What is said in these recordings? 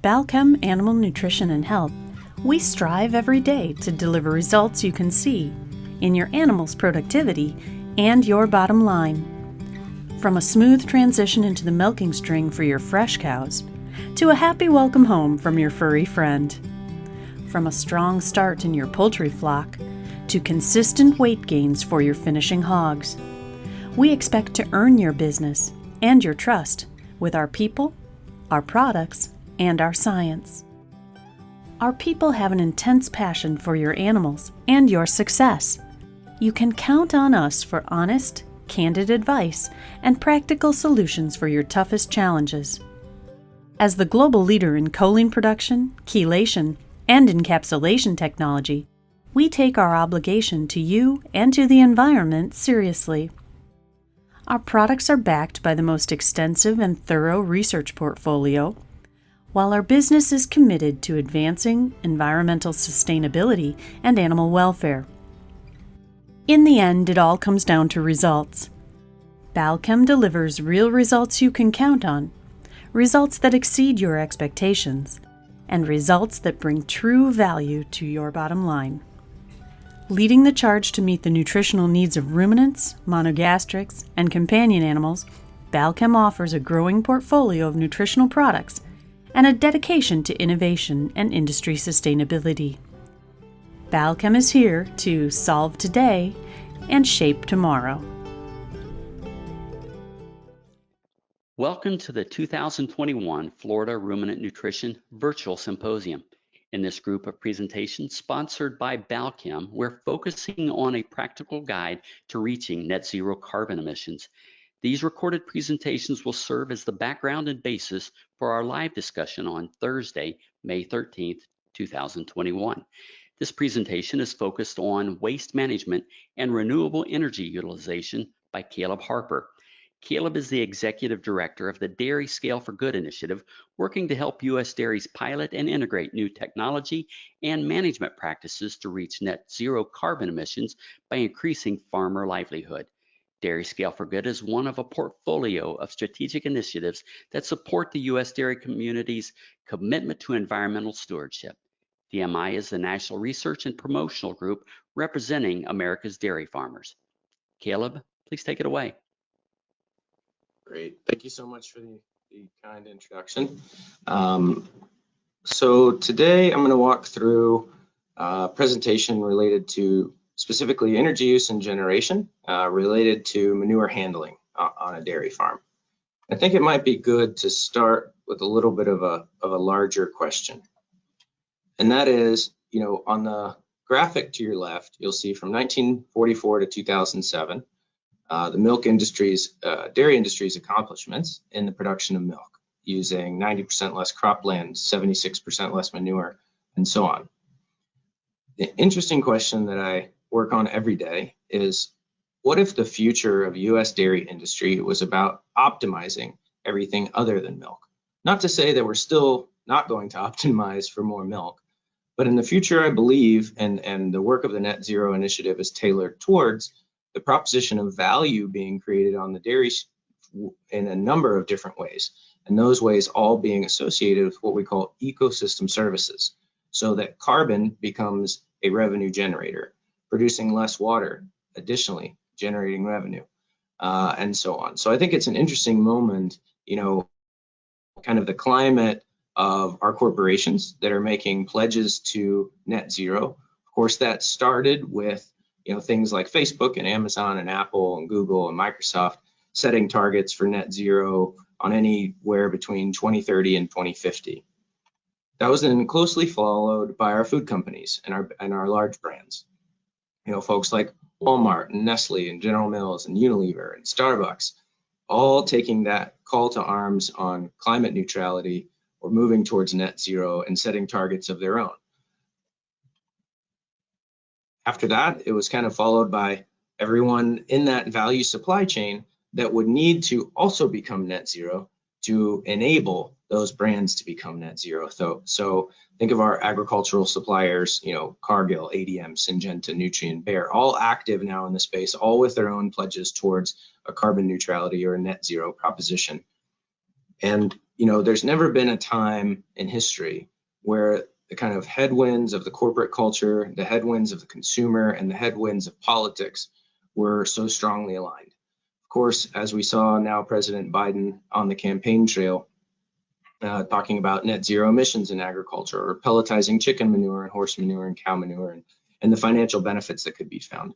Balchem Animal Nutrition and Health, we strive every day to deliver results you can see in your animal's productivity and your bottom line. From a smooth transition into the milking string for your fresh cows, to a happy welcome home from your furry friend. From a strong start in your poultry flock, to consistent weight gains for your finishing hogs. We expect to earn your business and your trust with our people, our products, and our science. Our people have an intense passion for your animals and your success. You can count on us for honest, candid advice and practical solutions for your toughest challenges. As the global leader in choline production, chelation, and encapsulation technology, we take our obligation to you and to the environment seriously. Our products are backed by the most extensive and thorough research portfolio, while our business is committed to advancing environmental sustainability and animal welfare. In the end, it all comes down to results. Balchem delivers real results you can count on, results that exceed your expectations, and results that bring true value to your bottom line. Leading the charge to meet the nutritional needs of ruminants, monogastrics, and companion animals, Balchem offers a growing portfolio of nutritional products and a dedication to innovation and industry sustainability. Balchem is here to solve today and shape tomorrow. Welcome to the 2021 Florida Ruminant Nutrition Virtual Symposium. In this group of presentations sponsored by Balchem, we're focusing on a practical guide to reaching net zero carbon emissions. These recorded presentations will serve as the background and basis for our live discussion on Thursday, May 13th, 2021. This presentation is focused on waste management and renewable energy utilization by Caleb Harper. Caleb is the Executive Director of the Dairy Scale for Good initiative, working to help U.S. dairies pilot and integrate new technology and management practices to reach net zero carbon emissions by increasing farmer livelihood. Dairy Scale for Good is one of a portfolio of strategic initiatives that support the U.S. dairy community's commitment to environmental stewardship. DMI is the national research and promotional group representing America's dairy farmers. Caleb, please take it away. Great. Thank you so much for the kind introduction. So today I'm going to walk through a presentation related to specifically energy use and generation related to manure handling on a dairy farm. I think it might be good to start with a little bit of a larger question. And that is, on the graphic to your left, you'll see from 1944 to 2007, the milk industry's, dairy industry's accomplishments in the production of milk, using 90% less cropland, 76% less manure, and so on. The interesting question that I work on every day is, what if the future of U.S. dairy industry was about optimizing everything other than milk? Not to say that we're still not going to optimize for more milk, but in the future, I believe, and the work of the Net Zero Initiative is tailored towards the proposition of value being created on the dairy in a number of different ways, and those ways all being associated with what we call ecosystem services, so that carbon becomes a revenue generator, producing less water, additionally generating revenue, and so on. So I think it's an interesting moment, kind of the climate of our corporations that are making pledges to net zero. Of course, that started with things like Facebook and Amazon and Apple and Google and Microsoft setting targets for net zero on anywhere between 2030 and 2050. That was then closely followed by our food companies and our large brands. Folks like Walmart and Nestle and General Mills and Unilever and Starbucks, all taking that call to arms on climate neutrality or moving towards net zero and setting targets of their own. After that, it was kind of followed by everyone in that value supply chain that would need to also become net zero to enable those brands to become net zero. So think of our agricultural suppliers, Cargill, ADM, Syngenta, Nutrien, Bayer, all active now in the space, all with their own pledges towards a carbon neutrality or a net zero proposition. And there's never been a time in history where the kind of headwinds of the corporate culture, the headwinds of the consumer, and the headwinds of politics were so strongly aligned. Of course, as we saw now, President Biden on the campaign trail talking about net zero emissions in agriculture, or pelletizing chicken manure and horse manure and cow manure, and the financial benefits that could be found.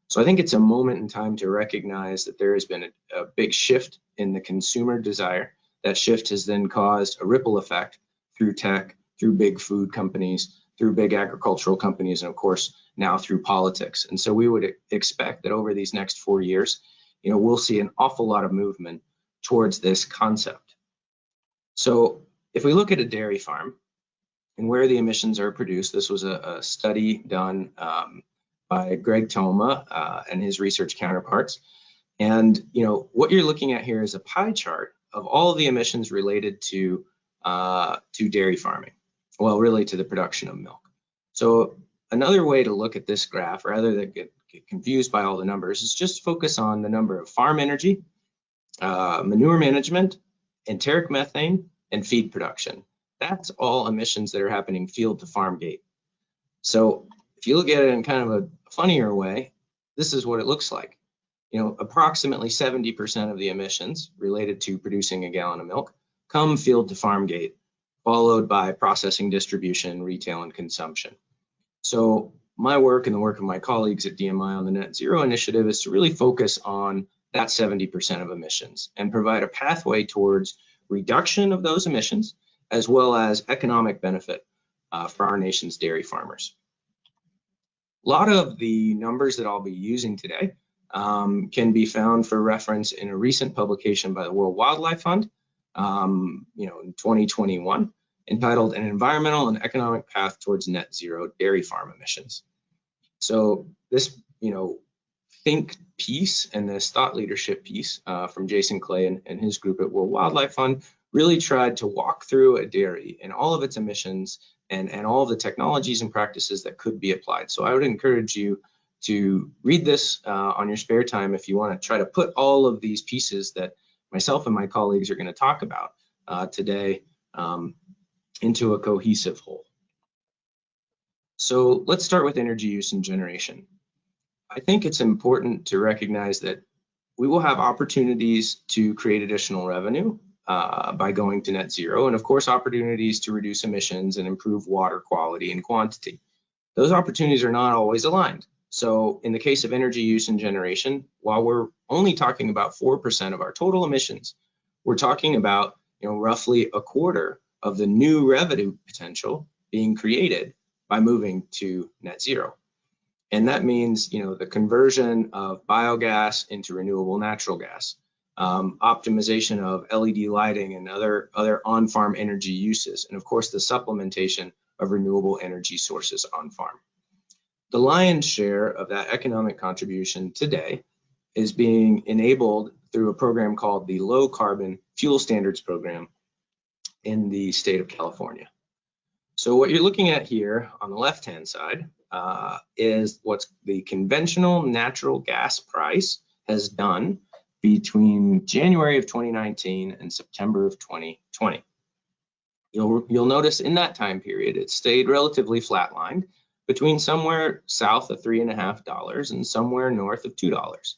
So I think it's a moment in time to recognize that there has been a big shift in the consumer desire. That shift has then caused a ripple effect through tech, through big food companies, through big agricultural companies, and of course, now through politics. And so we would expect that over these next 4 years, we'll see an awful lot of movement towards this concept. So if we look at a dairy farm and where the emissions are produced, this was a study done by Greg Toma and his research counterparts. And what you're looking at here is a pie chart of all of the emissions related to dairy farming. Well, really to the production of milk. So another way to look at this graph, rather than get confused by all the numbers, is just focus on the number of farm energy, manure management, enteric methane, and feed production. That's all emissions that are happening field to farm gate. So if you look at it in kind of a funnier way, this is what it looks like. Approximately 70% of the emissions related to producing a gallon of milk come field to farm gate, followed by processing, distribution, retail, and consumption. So my work and the work of my colleagues at DMI on the Net Zero Initiative is to really focus on that 70% of emissions and provide a pathway towards reduction of those emissions, as well as economic benefit for our nation's dairy farmers. A lot of the numbers that I'll be using today can be found for reference in a recent publication by the World Wildlife Fund, in 2021, entitled An Environmental and Economic Path Towards Net Zero Dairy Farm Emissions. So this, think piece and this thought leadership piece from Jason Clay and his group at World Wildlife Fund really tried to walk through a dairy and all of its emissions and all of the technologies and practices that could be applied. So I would encourage you to read this on your spare time if you want to try to put all of these pieces that myself and my colleagues are going to talk about today into a cohesive whole. So let's start with energy use and generation. I think it's important to recognize that we will have opportunities to create additional revenue by going to net zero, and of course opportunities to reduce emissions and improve water quality and quantity. Those opportunities are not always aligned. So in the case of energy use and generation, while we're only talking about 4% of our total emissions, we're talking about roughly a quarter of the new revenue potential being created by moving to net zero. And that means the conversion of biogas into renewable natural gas, optimization of LED lighting and other on-farm energy uses, and of course the supplementation of renewable energy sources on-farm. The lion's share of that economic contribution today is being enabled through a program called the Low Carbon Fuel Standards Program in the state of California. So what you're looking at here on the left-hand side is what's the conventional natural gas price has done between January of 2019 and September of 2020. You'll notice in that time period, it stayed relatively flatlined between somewhere south of $3.50 and somewhere north of $2.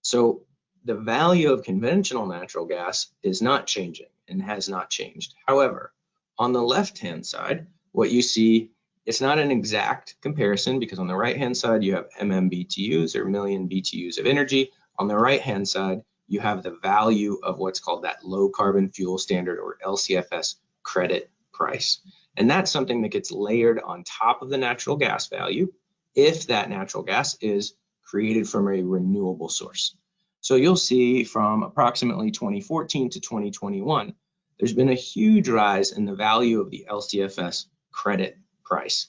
So the value of conventional natural gas is not changing and has not changed. However, on the left-hand side, what you see, it's not an exact comparison because on the right-hand side, you have MMBTUs or million BTUs of energy. On the right-hand side, you have the value of what's called that low carbon fuel standard or LCFS credit price. And that's something that gets layered on top of the natural gas value if that natural gas is created from a renewable source. So you'll see from approximately 2014 to 2021, there's been a huge rise in the value of the LCFS credit price.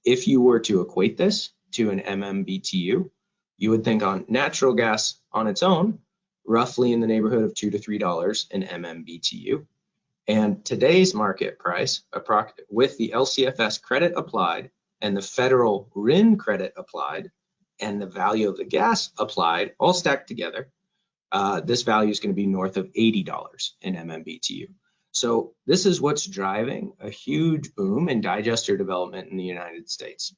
If you were to equate this to an MMBTU, you would think on natural gas on its own, roughly in the neighborhood of $2 to $3 an MMBTU. And today's market price, with the LCFS credit applied and the federal RIN credit applied and the value of the gas applied, all stacked together, this value is going to be north of $80 in MMBTU. So this is what's driving a huge boom in digester development in the United States.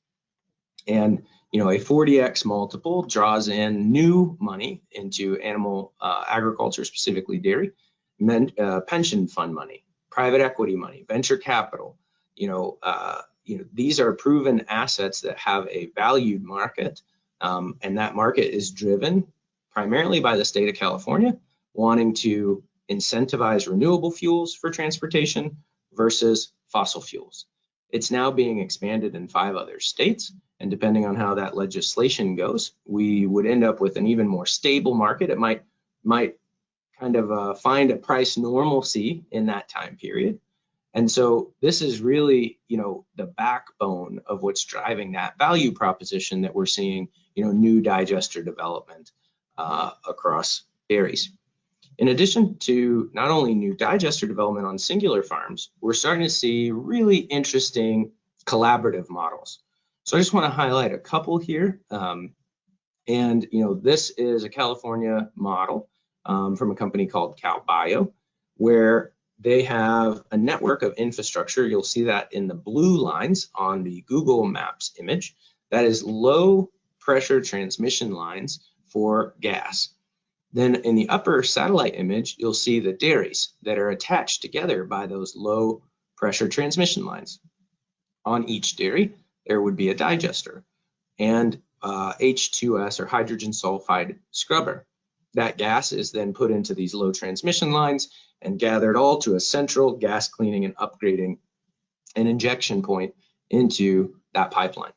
And a 40x multiple draws in new money into animal agriculture, specifically dairy, pension fund money, private equity money, venture capital. These are proven assets that have a valued market, and that market is driven primarily by the state of California wanting to incentivize renewable fuels for transportation versus fossil fuels. It's now being expanded in 5 other states, and depending on how that legislation goes, we would end up with an even more stable market. It might kind of find a price normalcy in that time period. And so this is really, the backbone of what's driving that value proposition that we're seeing, new digester development across dairies. In addition to not only new digester development on singular farms, we're starting to see really interesting collaborative models. So I just want to highlight a couple here. This is a California model from a company called CalBio, where they have a network of infrastructure. You'll see that in the blue lines on the Google Maps image. That is low pressure transmission lines for gas. Then in the upper satellite image, you'll see the dairies that are attached together by those low pressure transmission lines. On each dairy, there would be a digester and H2S or hydrogen sulfide scrubber. That gas is then put into these low transmission lines and gathered all to a central gas cleaning and upgrading and injection point into that pipeline.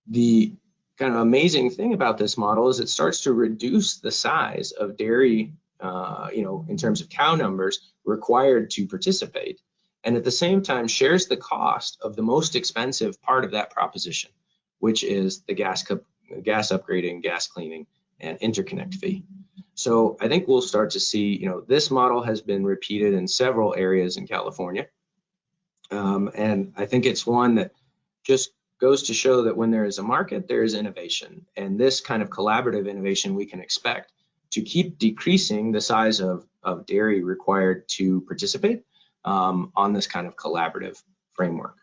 The kind of amazing thing about this model is it starts to reduce the size of dairy, in terms of cow numbers required to participate, and at the same time shares the cost of the most expensive part of that proposition, which is the gas upgrading, gas cleaning, and interconnect fee. So I think we'll start to see, this model has been repeated in several areas in California. And I think it's one that just goes to show that when there is a market, there is innovation. And this kind of collaborative innovation we can expect to keep decreasing the size of dairy required to participate on this kind of collaborative framework.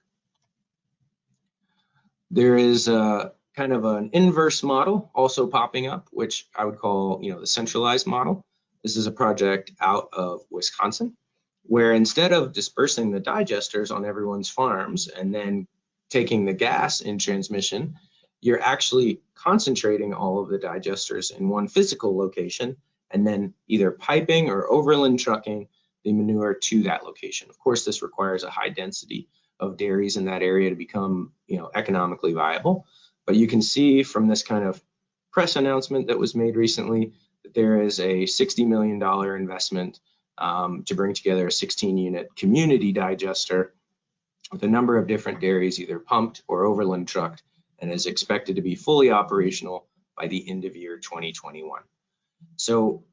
There is a kind of an inverse model also popping up, which I would call, the centralized model. This is a project out of Wisconsin, where instead of dispersing the digesters on everyone's farms and then taking the gas in transmission, you're actually concentrating all of the digesters in one physical location and then either piping or overland trucking the manure to that location. Of course, this requires a high density of dairies in that area to become, economically viable. But you can see from this kind of press announcement that was made recently that there is a $60 million investment to bring together a 16-unit community digester with a number of different dairies, either pumped or overland trucked, and is expected to be fully operational by the end of year 2021. So,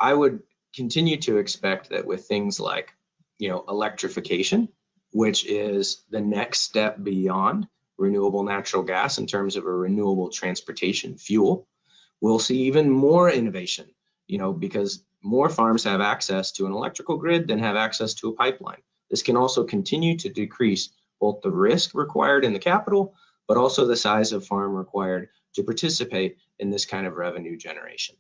I would continue to expect that with things like, electrification, which is the next step beyond renewable natural gas in terms of a renewable transportation fuel, we'll see even more innovation, because more farms have access to an electrical grid than have access to a pipeline. This can also continue to decrease both the risk required in the capital, but also the size of farm required to participate in this kind of revenue generation.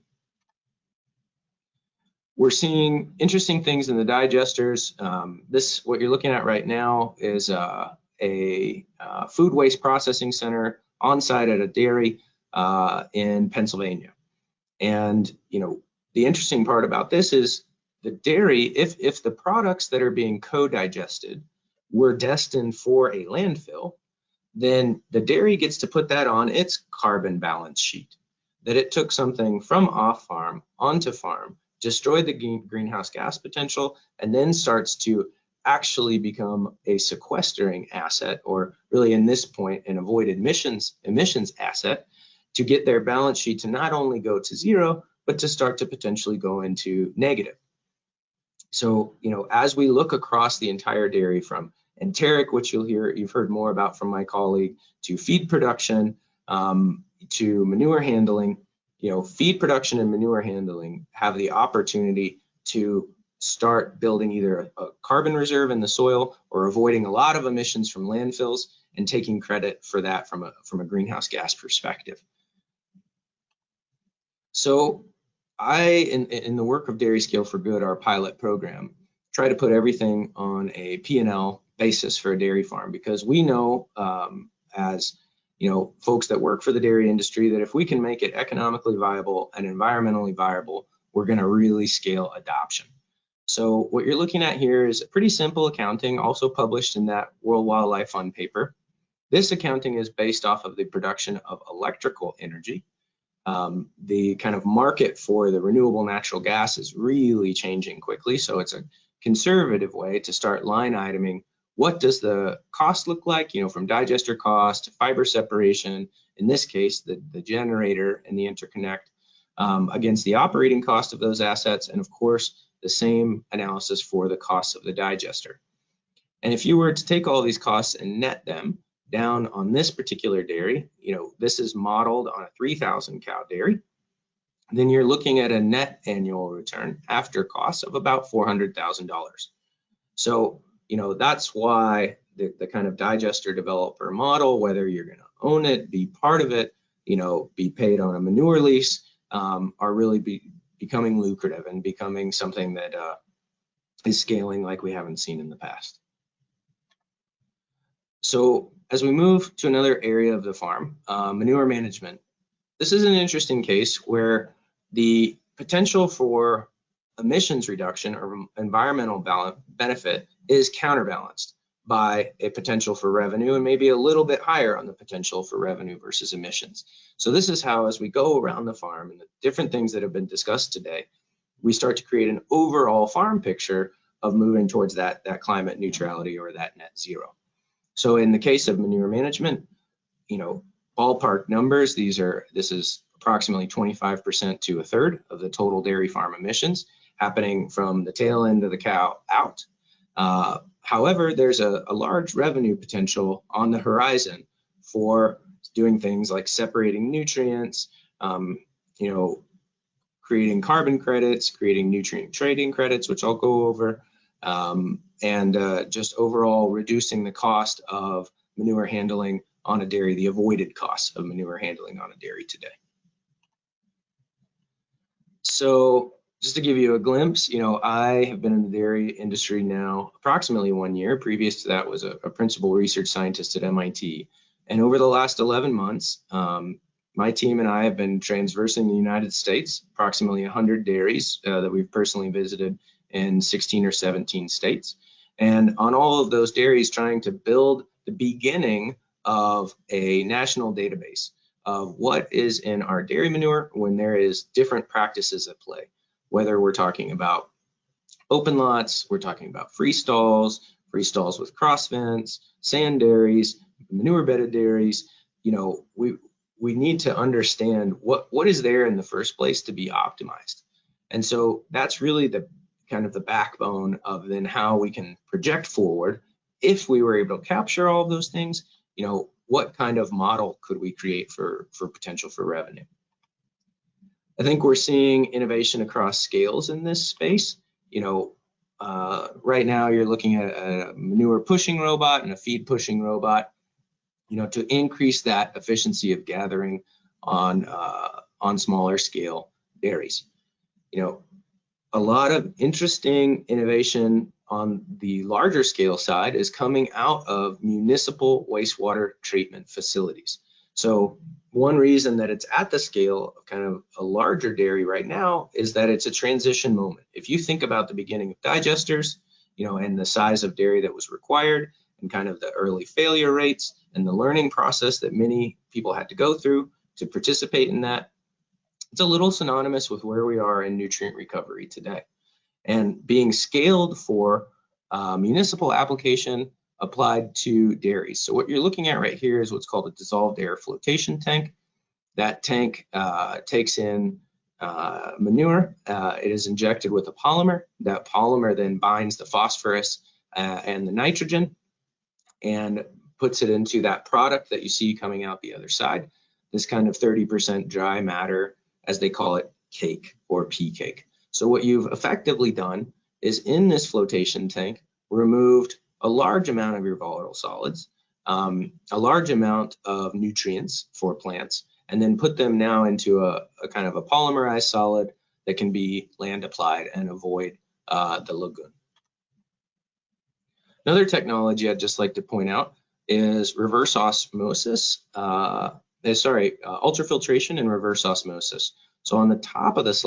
We're seeing interesting things in the digesters. What you're looking at right now is a food waste processing center on site at a dairy in Pennsylvania. And, the interesting part about this is the dairy, if the products that are being co-digested were destined for a landfill, then the dairy gets to put that on its carbon balance sheet, that it took something from off farm onto farm, destroyed the greenhouse gas potential, and then starts to actually become a sequestering asset, or really in this point, an avoided emissions asset, to get their balance sheet to not only go to zero, but to start to potentially go into negative. So, as we look across the entire dairy from enteric, which you've heard more about from my colleague, to feed production, to manure handling, feed production and manure handling have the opportunity to start building either a carbon reserve in the soil or avoiding a lot of emissions from landfills and taking credit for that from a greenhouse gas perspective. So in the work of Dairy Scale for Good, our pilot program, try to put everything on a P&L basis for a dairy farm, because we know as folks that work for the dairy industry that if we can make it economically viable and environmentally viable, we're going to really scale adoption. So what you're looking at here is pretty simple accounting, also published in that World Wildlife Fund paper. This accounting is based off of the production of electrical energy. The kind of market for the renewable natural gas is really changing quickly, so it's a conservative way to start line iteming what does the cost look like, from digester cost to fiber separation, in this case, the generator and the interconnect, against the operating cost of those assets, and of course, the same analysis for the cost of the digester. And if you were to take all these costs and net them down on this particular dairy, this is modeled on a 3,000 cow dairy, then you're looking at a net annual return after costs of about $400,000. So, that's why the kind of digester developer model, whether you're going to own it, be part of it, be paid on a manure lease, are really becoming lucrative and becoming something that is scaling like we haven't seen in the past. So as we move to another area of the farm, manure management, this is an interesting case where the potential for emissions reduction or environmental benefit is counterbalanced by a potential for revenue, and maybe a little bit higher on the potential for revenue versus emissions. So this is how, as we go around the farm and the different things that have been discussed today, we start to create an overall farm picture of moving towards that climate neutrality or that net zero. So in the case of manure management, ballpark numbers, this is approximately 25% to a third of the total dairy farm emissions happening from the tail end of the cow out. However, there's a large revenue potential on the horizon for doing things like separating nutrients, creating carbon credits, creating nutrient trading credits, which I'll go over, and just overall reducing the cost of manure handling on a dairy, the avoided costs of manure handling on a dairy today. So just to give you a glimpse, I have been in the dairy industry now approximately 1 year. Previous to that was a principal research scientist at MIT. And over the last 11 months, my team and I have been transversing the United States, approximately 100 dairies that we've personally visited in 16 or 17 states. And on all of those dairies, trying to build the beginning of a national database of what is in our dairy manure when there is different practices at play. Whether we're talking about open lots, we're talking about free stalls with cross vents, sand dairies, manure bedded dairies, we need to understand what is there in the first place to be optimized. And so that's really the kind of the backbone of then how we can project forward. If we were able to capture all of those things, what kind of model could we create for potential for revenue? I think we're seeing innovation across scales in this space. Right now you're looking at a manure pushing robot and a feed pushing robot, to increase that efficiency of gathering on smaller scale dairies. A lot of interesting innovation on the larger scale side is coming out of municipal wastewater treatment facilities. So one reason that it's at the scale of kind of a larger dairy right now is that it's a transition moment. If you think about the beginning of digesters, and the size of dairy that was required and kind of the early failure rates and the learning process that many people had to go through to participate in that, it's a little synonymous with where we are in nutrient recovery today. And being scaled for municipal application applied to dairies. So what you're looking at right here is what's called a dissolved air flotation tank. That tank takes in manure. It is injected with a polymer. That polymer then binds the phosphorus and the nitrogen and puts it into that product that you see coming out the other side. This kind of 30% dry matter as they call it, cake or pea cake. So what you've effectively done is in this flotation tank, removed a large amount of your volatile solids, a large amount of nutrients for plants, and then put them now into a kind of a polymerized solid that can be land applied and avoid the lagoon. Another technology I'd just like to point out is reverse osmosis, ultrafiltration and reverse osmosis. So on the top of the slide,